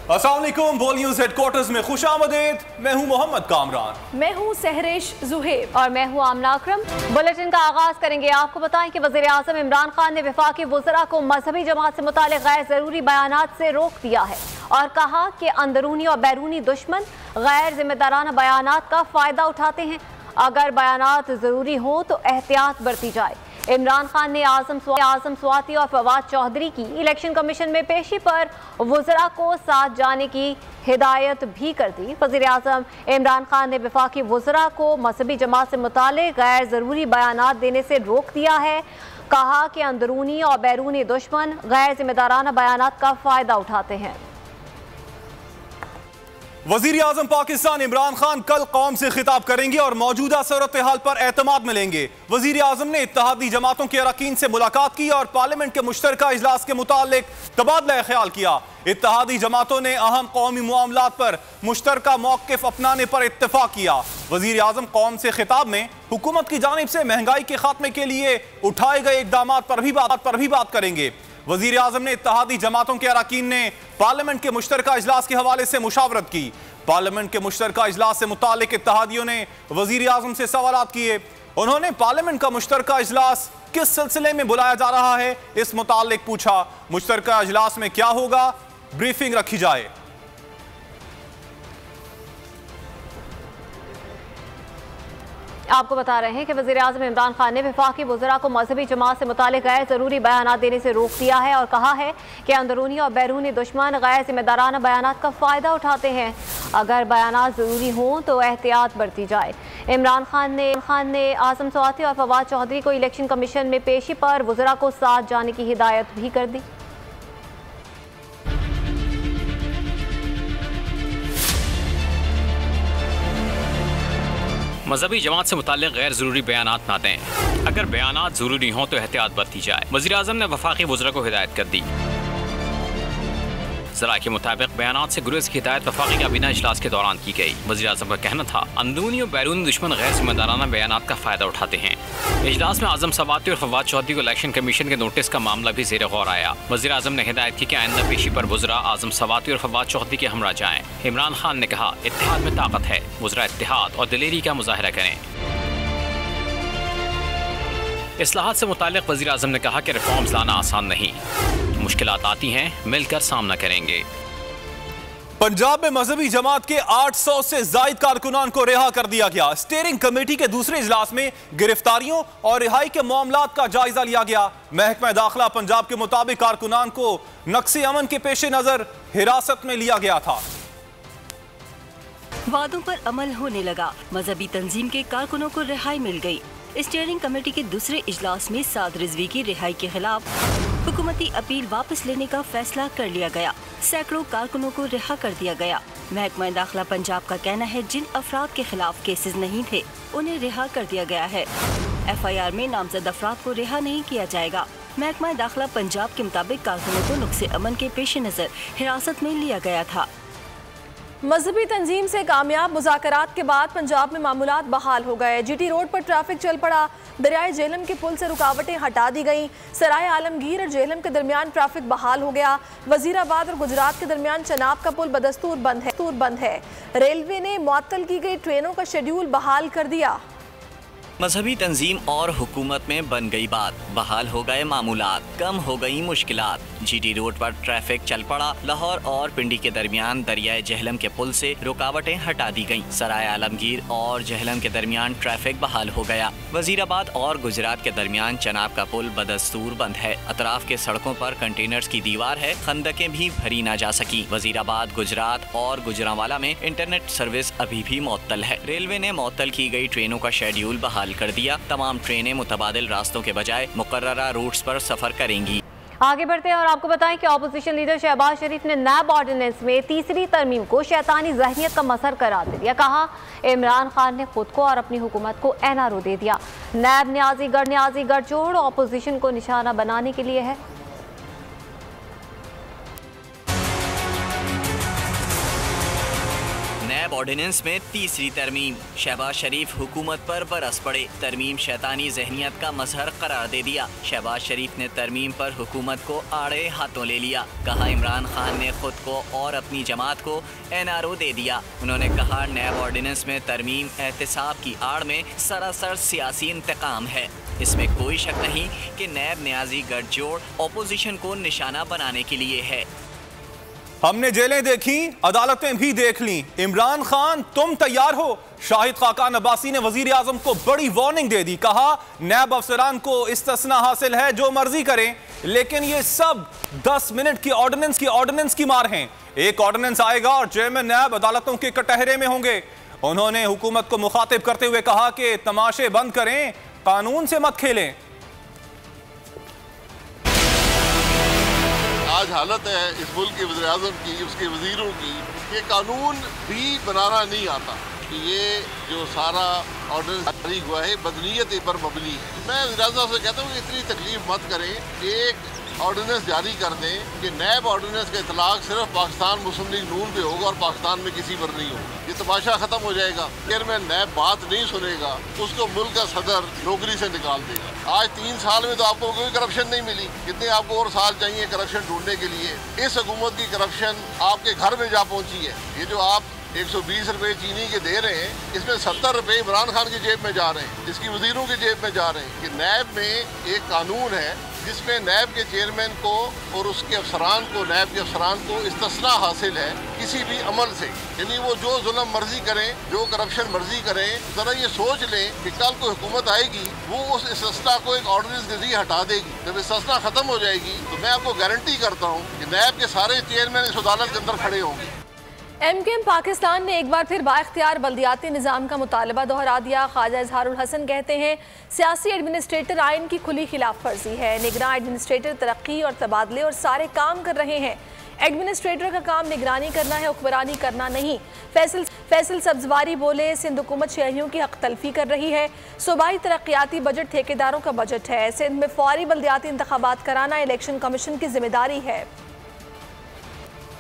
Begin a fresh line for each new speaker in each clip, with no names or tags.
अस्सलाम वालेकुम, बोल न्यूज़ हेडक्वार्टर्स में खुशामदीद। मैं हूं मोहम्मद कामरान।
मैं हूं सहरेश जुहेब
और मैं हूं आमना अकरम। बुलेटिन का आगाज करेंगे। आपको बताएं कि वज़ीर आज़म इमरान खान ने वफाकी वज़रा को मजहबी जमात से मुताल्लिक़ गैर ज़रूरी बयानात से रोक दिया है और कहा कि अंदरूनी और बैरूनी दुश्मन गैर जिम्मेदाराना बयानात का फ़ायदा उठाते हैं। अगर बयानात ज़रूरी हो तो एहतियात बरती जाए। इमरान खान ने आज़म स्वाति और फवाद चौधरी की इलेक्शन कमीशन में पेशी पर वज़रा को साथ जाने की हिदायत भी कर दी। वज़ीर आज़म इमरान खान ने वफाकी वज़रा को मजहबी जमात से मुताल्लिक़ गैर ज़रूरी बयानात देने से रोक दिया है। कहा कि अंदरूनी और बैरूनी दुश्मन गैर जिम्मेदाराना बयानात का फ़ायदा उठाते हैं।
वज़ीर आज़म पाकिस्तान इमरान खान कल कौम से खिताब करेंगे और मौजूदा सूरत हाल पर एतमाद मिलेंगे। वज़ीर आज़म ने इत्तेहादी जमातों के अरकान से मुलाकात की और पार्लियामेंट के मुश्तरका इजलास के मुतालिक तबादला ख्याल किया। इत्तेहादी जमातों ने अहम कौमी मामलात पर मुश्तरका मौक़िफ़ अपनाने पर इत्तफाक किया। वज़ीर आज़म कौम से खिताब में हुकूमत की जानिब से महंगाई के खात्मे के लिए उठाए गए इक़दामात पर भी बात करेंगे। वज़ीर आज़म ने इत्तेहादी जमातों के अरकान ने पार्लियामेंट के मुश्तरका इजलास के हवाले से मुशावरत की। पार्लियामेंट के मुश्तरका इजलास से मुतालिक इत्तेहादियों ने वज़ीर आज़म से सवालात किए। उन्होंने पार्लियामेंट का मुश्तरका इजलास किस सिलसिले में बुलाया जा रहा है इस मुतालिक पूछा। मुश्तरका इजलास में क्या होगा, ब्रीफिंग रखी जाए।
आपको बता रहे हैं कि वज़ीर आज़म इमरान खान ने वफाकी वज़रा को मजहबी जमात से मुताल्लिक़ गैर ज़रूरी बयानात देने से रोक दिया है और कहा है कि अंदरूनी और बैरूनी दुश्मन गैर जिम्मेदाराना बयानात का फ़ायदा उठाते हैं। अगर बयानात ज़रूरी हों तो एहतियात बरती जाए। इमरान खान ने आज़म स्वाति और फवाद चौधरी को इलेक्शन कमीशन में पेशी पर वज़रा को साथ जाने की हिदायत भी कर दी।
मजहबी जमात से मुताल्लिक़ गैर ज़रूरी बयानात ना दें। अगर बयानात ज़रूरी हों तो एहतियात बरती जाए। वज़ीर आज़म ने वफाकी वज़रा को हिदायत कर दी। ज़रा के मुताबिक बयानात से गुरेज की हिदायत वफाकी काबीना इजलास के दौरान की गई। वज़ीर आज़म का कहना था अंदरूनी और बैरूनी दुश्मन गैर जिम्मेदाराना बयानात का फ़ायदा उठाते हैं। इजलास में आज़म स्वाति और फवाद चौधरी को इलेक्शन कमीशन के नोटिस का मामला भी ज़ेर गौर आया। वज़ीर आज़म ने हिदायत की कि आइंदा पेशी पर वज़रा आज़म स्वाति और फवाद चौधरी के हमरा जाएँ। इमरान खान ने कहा इत्तेहाद में ताकत है, वज़रा इत्तेहाद और दिलेरी का मुज़ाहरा करें। इस्लाहात से मुताल्लिक़ वज़ीर आज़म ने कहा कि रिफॉर्म्स लाना आसान नहीं, मुश्किलात आती हैं, मिलकर सामना करेंगे।
पंजाब में मजहबी जमात के 800 से जायद कारकुनान को रिहा कर दिया गया। स्टीयरिंग कमेटी के दूसरे इजलास में गिरफ्तारियों और रिहाई के मामलात का जायजा लिया गया। महकमा दाखिला पंजाब के मुताबिक कारकुनान को नक्शे अमन के पेश नजर हिरासत में लिया गया था।
वादों पर अमल होने लगा, मजहबी तंजीम के कारकुनों को रिहाई मिल गई। स्टीयरिंग कमेटी के दूसरे इजलास में साद रिजवी की रिहाई के खिलाफ हुकूमती अपील वापस लेने का फैसला कर लिया गया। सैकड़ों कारकुनों को रिहा कर दिया गया। महकमा दाखिला पंजाब का कहना है जिन अफराद के खिलाफ केसेस नहीं थे उन्हें रिहा कर दिया गया है। FIR में नामजद अफराद को रिहा नहीं किया जाएगा। महकमा दाखिला पंजाब के मुताबिक कारकुनों को नुक्से अमन के पेश नजर हिरासत में लिया गया था।
मजहबी तंजीम से कामयाब मुज़ाकरात के बाद पंजाब में मामूलात बहाल हो गए। GT रोड पर ट्रैफिक चल पड़ा। दरियाए झेलम के पुल से रुकावटें हटा दी गईं। सराय आलमगीर और झेलम के दरमियान ट्रैफिक बहाल हो गया। वजीराबाद और गुजरात के दरमियान चनाब का पुल बदस्तूर बंद है। रेलवे ने मुअत्तल की गई ट्रेनों का शेड्यूल बहाल कर दिया।
मजहबी तंजीम और हुकूमत में बन गई बात, बहाल हो गए मामूलात, कम हो गई मुश्किलात। GT रोड पर ट्रैफिक चल पड़ा। लाहौर और पिंडी के दरमियान दरियाए जहलम के पुल से रुकावटें हटा दी गईं। सराय आलमगीर और जहलम के दरमियान ट्रैफिक बहाल हो गया। वजीराबाद और गुजरात के दरमियान चनाब का पुल बदस्तूर बंद है। अतराफ के सड़कों पर कंटेनर्स की दीवार है, खंदकें भी भरी ना जा सकी। वजीराबाद, गुजरात और गुजरांवाला में इंटरनेट सर्विस अभी भी मुअत्तल है। रेलवे ने मुअत्तल की गई ट्रेनों का शेड्यूल बहाल कर दिया। तमाम ट्रेनें मुतबादिल रास्तों के बजाय मुकर्ररा रूट्स पर सफर करेंगी।
आगे बढ़ते हैं और आपको बताएं कि ऑपोजिशन लीडर शहबाज शरीफ ने नैब ऑर्डिनेंस में तीसरी तरमीम को शैतानी जहनियत का मसर करार दे दिया। कहा इमरान खान ने खुद को और अपनी हुकूमत को NRO दे दिया। नैब न्याजी गठजोड़ ऑपोजिशन को निशाना बनाने के लिए है।
नैब ऑर्डिनेंस में तीसरी तरमीम। शहबाज शरीफ हुकूमत पर बरस पड़े। तरमीम शैतानी जहनियत का मजहर करार दे दिया। शहबाज शरीफ ने तरमीम पर हुकूमत को आड़े हाथों ले लिया। कहा इमरान खान ने खुद को और अपनी जमात को NRO दे दिया। उन्होंने कहा नैब ऑर्डिनेंस में तरमीम एहतसाब की आड़ में सरासर सियासी इंतकाम है। इसमें कोई शक नहीं कि नैब न्याजी गठजोड़ ओपोजिशन को निशाना बनाने के लिए है।
हमने जेलें देखी, अदालतें भी देख ली। इमरान खान तुम तैयार हो? शाहिद खाकान अब्बासी ने वजीर आजम को बड़ी वार्निंग दे दी। कहा नैब अफसरान को इस्तिस्ना हासिल है, जो मर्जी करें, लेकिन ये सब 10 मिनट की ऑर्डिनेंस की मार हैं। एक ऑर्डिनेंस आएगा और चेयरमैन नैब अदालतों के कटहरे में होंगे। उन्होंने हुकूमत को मुखातिब करते हुए कहा कि तमाशे बंद करें, कानून से मत खेलें।
आज हालत है इस मुल्क के वज़ीर आज़म की, उसके वज़ीरों की, ये कानून भी बनाना नहीं आता कि ये जो सारा ऑर्डिनेंस जारी हुआ है बदनीयत पर मबनी है। मैं वज़ीर आज़म से कहता हूँ कि इतनी तकलीफ मत करें कि एक ऑर्डिनेंस जारी कर दें कि नैब ऑर्डिनेंस का इतलाक सिर्फ पाकिस्तान मुस्लिम लीग नून पे होगा और पाकिस्तान में किसी पर नहीं होगा। ये तमाशा ख़त्म हो जाएगा। चेयरमैन नैब बात नहीं सुनेगा, उसको मुल्क का सदर नौकरी से निकाल देगा। आज 3 साल में तो आपको कोई करप्शन नहीं मिली, कितने आपको और साल चाहिए करप्शन ढूंढने के लिए? इस हुकूमत की करप्शन आपके घर में जा पहुंची है। ये जो आप 120 रुपए चीनी के दे रहे हैं, इसमें 70 रुपए इमरान खान की जेब में जा रहे हैं, इसकी वजीरों की जेब में जा रहे हैं। कि नैब में एक कानून है जिसमें नैब के चेयरमैन को और उसके अफसरान को, नैब के अफसरान को इस्तिस्ना हासिल है किसी भी अमल से। यानी वो जो जुल्म मर्जी करें, जो करप्शन मर्जी करें, जरा ये सोच लें कि कल को हुकूमत आएगी, वो उस इस्तिस्ना को एक ऑर्डिनेंस के जरिए हटा देगी। जब इस्तिस्ना खत्म हो जाएगी तो मैं आपको गारंटी करता हूँ कि नैब के सारे चेयरमैन इस अदालत के अंदर खड़े होंगे।
MKM पाकिस्तान ने एक बार फिर बाइख्तियार बल्दियाती निज़ाम का मुतालबा दोहरा दिया। ख्वाजा इजहारुल हसन कहते हैं सियासी एडमिनिस्ट्रेटर आइन की खुली खिलाफ वर्जी है। निगरान एडमिनिस्ट्रेटर तरक्की और तबादले और सारे काम कर रहे हैं। एडमिनिस्ट्रेटर का काम निगरानी करना है, हुक्मरानी करना नहीं। फैसल सब्जवारी बोले सिंध हुकूमत शहरियों की हक तलफी कर रही है। सूबाई तरक्याती बजट ठेकेदारों का बजट है। सिंध में फौरी बल्दियाती इंतखाबात कराना इलेक्शन कमीशन की जिम्मेदारी है।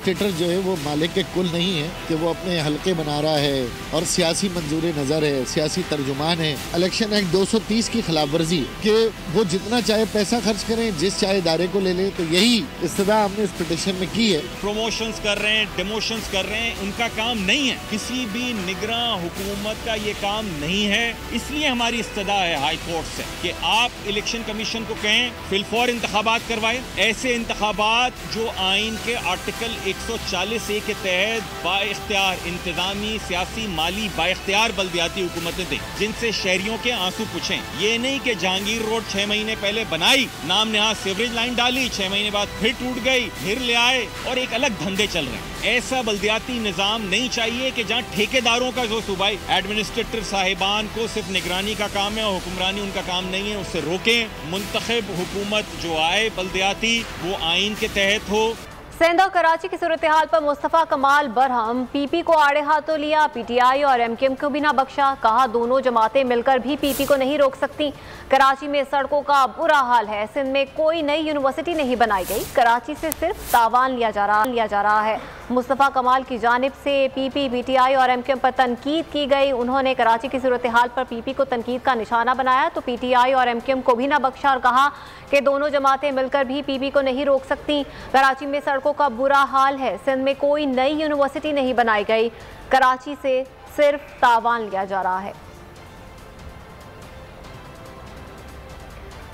एडमिनिस्ट्रेटर जो है वो मालिक के कुल नहीं है कि वो अपने हल्के बना रहा है और सियासी मंजूर नज़र है, सियासी तर्जुमान है। इलेक्शन एक्ट 230 की खिलाफ वर्जी कि वो जितना चाहे पैसा खर्च करें, जिस चाहे इदारे को ले लें, तो यही इस्तदा हमने इस पिटीशन में की है।
प्रमोशंस कर रहे हैं, डिमोशंस कर रहे हैं, उनका काम नहीं है। किसी भी निगरान हुकूमत का ये काम नहीं है। इसलिए हमारी इस्तदा है हाई कोर्ट से कि आप इलेक्शन कमीशन को कहें फिलफौर इंतखाबात करवाएं। ऐसे इंतखाबात जो आइन के आर्टिकल 140A के तहत बाइख्तियार इंतजामी, सियासी, माली बाइख्तियार बल्दियाती हुकूमतें दें, जिनसे शहरियों के आंसू पूछें। ये नहीं कि जहांगीर रोड 6 महीने पहले बनाई, नाम नेहाद सीवरेज लाइन डाली, 6 महीने बाद फिर टूट गई, फिर ले आए और एक अलग धंधे चल रहे हैं। ऐसा बल्दियाती निज़ाम नहीं चाहिए कि जहाँ ठेकेदारों का जो सूबाई एडमिनिस्ट्रेटर साहिबान को सिर्फ निगरानी का काम है और हुक्मरानी उनका काम नहीं है, उससे रोकें। मुंतखब हुकूमत जो आए बल्दियाती, वो आइन के तहत हो।
सिंध और कराची की सूरत हाल पर मुस्तफ़ा कमाल बरहम। PP को आड़े हाथों लिया, PTI और MKM को भी ना बख्शा। कहा दोनों जमातें मिलकर भी PP को नहीं रोक सकती। कराची में सड़कों का बुरा हाल है। सिंध में कोई नई यूनिवर्सिटी नहीं बनाई गई। कराची से सिर्फ तावान लिया जा रहा है। मुस्तफ़ा कमाल की जानिब से PP, PTI और MKM पर तनकीद की गई। उन्होंने कराची की सूरत हाल पर PP को तनकीद का निशाना बनाया तो PTI और MKM को भी ना बख्शा और कहा कि दोनों जमातें मिलकर भी PP को नहीं रोक सकती। कराची में सड़कों का बुरा हाल है। सिंध में कोई नई यूनिवर्सिटी नहीं बनाई गई। कराची से सिर्फ तावान लिया जा रहा है।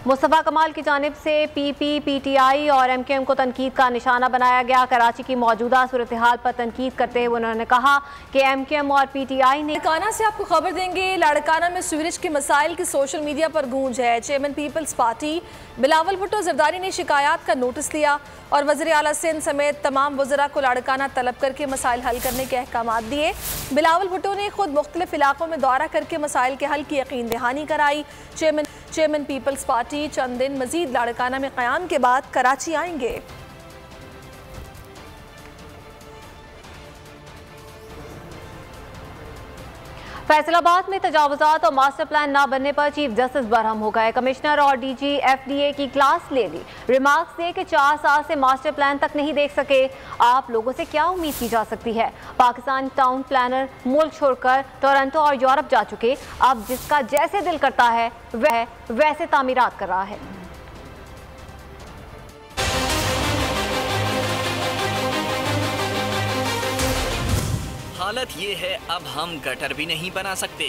मुस्तफ़ा कमाल की जानिब से PP, PTI और MKM को तनकीद का निशाना बनाया गया। कराची की मौजूदा सूरत हाल पर तनकीद करते हुए उन्होंने कहा कि MKM और PTI ने
लाड़काना से आपको खबर देंगे। लाड़काना में सीवरेज के मसाइल की सोशल मीडिया पर गूंज है। Chairman Peoples Party Bilawal Bhutto Zardari ने शिकायत का नोटिस लिया और वज़ीर आला सिंध समेत तमाम वज़रा को लाड़काना तलब करके मसाइल हल करने के अहकाम दिए। बिलावल भुट्टो ने खुद मुख्तलिफ इलाकों में दौरा करके मसाइल के हल की यकीन दहानी कराई। चेयरमैन पीपल्स पार्टी चंद दिन मजीद लाड़काना में क़याम के बाद कराची आएंगे।
फैसलाबाद में तजावुजात और मास्टर प्लान न बनने पर चीफ जस्टिस बरहम हो गए। कमिश्नर और डीजी एफडीए की क्लास ले ली। रिमार्क्स दिए कि 4 साल से मास्टर प्लान तक नहीं देख सके। आप लोगों से क्या उम्मीद की जा सकती है? पाकिस्तान टाउन प्लानर मुल्क छोड़कर टोरंटो और यूरोप जा चुके। अब जिसका जैसे दिल करता है वह वैसे तामीरात कर रहा है।
हालत ये है, अब हम गटर भी नहीं बना सकते।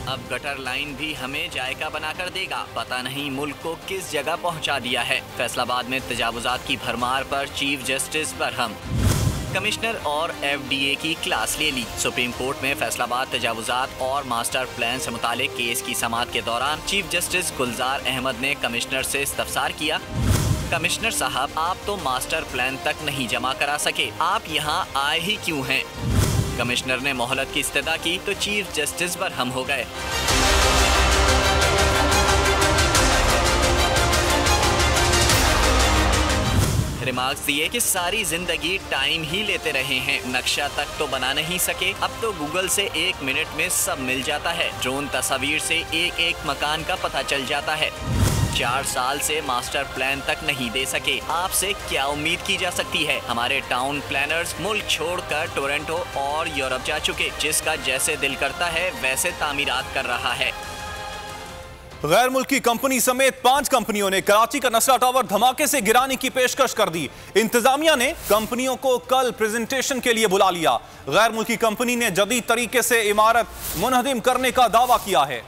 अब गटर लाइन भी हमें जायका बनाकर देगा। पता नहीं मुल्क को किस जगह पहुंचा दिया है। फैसलाबाद में तजावुजात की भरमार पर चीफ जस्टिस बरहम। कमिश्नर और एफडीए की क्लास ले ली। सुप्रीम कोर्ट में फैसलाबाद तजावुजात और मास्टर प्लान से मुतालिक केस की समाअत के दौरान चीफ जस्टिस गुलजार अहमद ने कमिश्नर से इस्तफसार किया। कमिश्नर साहब, आप तो मास्टर प्लान तक नहीं जमा करा सके, आप यहाँ आए ही क्यों हैं? कमिश्नर ने मोहलत की इस्तदा की तो चीफ जस्टिस बरहम हो गए। रिमार्क्स दिए कि सारी जिंदगी टाइम ही लेते रहे हैं, नक्शा तक तो बना नहीं सके। अब तो गूगल से 1 मिनट में सब मिल जाता है। ड्रोन तस्वीर से एक एक मकान का पता चल जाता है। 4 साल से मास्टर प्लान तक नहीं दे सके। आपसे क्या उम्मीद की जा सकती है? हमारे टाउन प्लानर्स मुल्क छोड़कर टोरंटो और यूरोप जा चुके। जिसका जैसे दिल करता है वैसे तामीरात कर रहा है।
गैर मुल्की कंपनी समेत 5 कंपनियों ने कराची का नस्ला टावर धमाके से गिराने की पेशकश कर दी। इंतजामिया ने कंपनियों को कल प्रेजेंटेशन के लिए बुला लिया। गैर मुल्की कंपनी ने जदीद तरीके से इमारत मुनहदिम करने का दावा किया है।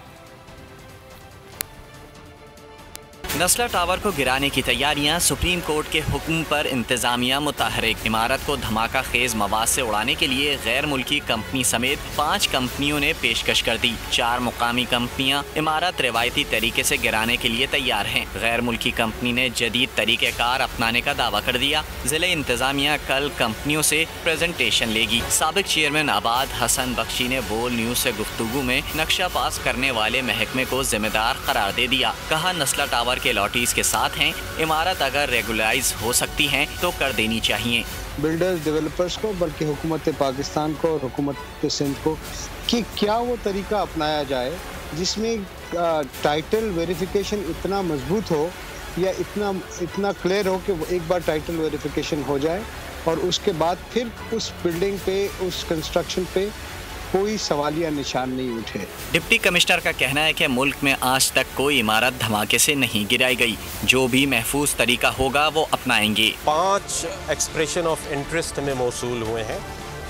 नस्ला टावर को गिराने की तैयारियां, सुप्रीम कोर्ट के हुक्म पर इंतजामिया मुतहरिक। इमारत को धमाका खेज मवाद से उड़ाने के लिए गैर मुल्की कंपनी समेत 5 कंपनियों ने पेशकश कर दी। 4 मुकामी कंपनियां इमारत रिवायती तरीके से गिराने के लिए तैयार हैं। गैर मुल्की कंपनी ने जदीद तरीक़ेकार अपनाने का दावा कर दिया। जिले इंतजामिया कल कंपनियों से प्रेजेंटेशन लेगी। साबिक चेयरमैन आबाद हसन बख्शी ने बोल न्यूज से गुफ्तगू में नक्शा पास करने वाले महकमे को जिम्मेदार करार दे दिया। कहा, नस्ला टावर के लॉटीज के साथ हैं। इमारत अगर रेगुलराइज हो सकती है तो कर देनी चाहिए।
बिल्डर्स डेवलपर्स को, बल्कि हुकूमत पाकिस्तान को और हुकूमत सिंध को कि क्या वो तरीका अपनाया जाए जिसमें टाइटल वेरिफिकेशन इतना मजबूत हो या इतना क्लियर हो कि वो एक बार टाइटल वेरिफिकेशन हो जाए और उसके बाद फिर उस बिल्डिंग पे, उस कंस्ट्रक्शन पे कोई सवालिया निशान नहीं उठे।
डिप्टी कमिश्नर का कहना है कि मुल्क में आज तक कोई इमारत धमाके से नहीं गिराई गई। जो भी महफूज तरीका होगा वो अपनाएंगे।
5 एक्सप्रेशन ऑफ इंटरेस्ट में मौसूल हुए हैं,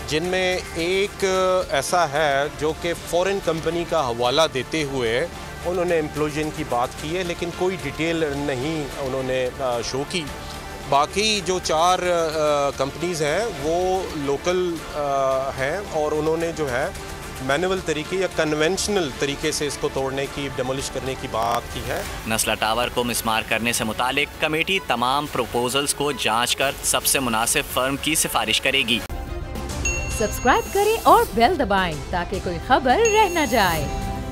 जिनमें एक ऐसा है जो कि फॉरेन कंपनी का हवाला देते हुए उन्होंने एम्प्लॉयन की बात की है, लेकिन कोई डिटेल नहीं उन्होंने शो की। बाकी जो 4 कंपनीज़ हैं वो लोकल हैं और उन्होंने जो है मैनुअल तरीके या कन्वेंशनल तरीके से इसको तोड़ने की, डेमोलिश करने की बात की है।
नस्ला टावर को मिसमार करने से मुतालिक कमेटी तमाम प्रपोजल्स को जांच कर सबसे मुनासिब फर्म की सिफारिश करेगी।
सब्सक्राइब करें और बेल दबाएं ताकि कोई खबर रह न जाए।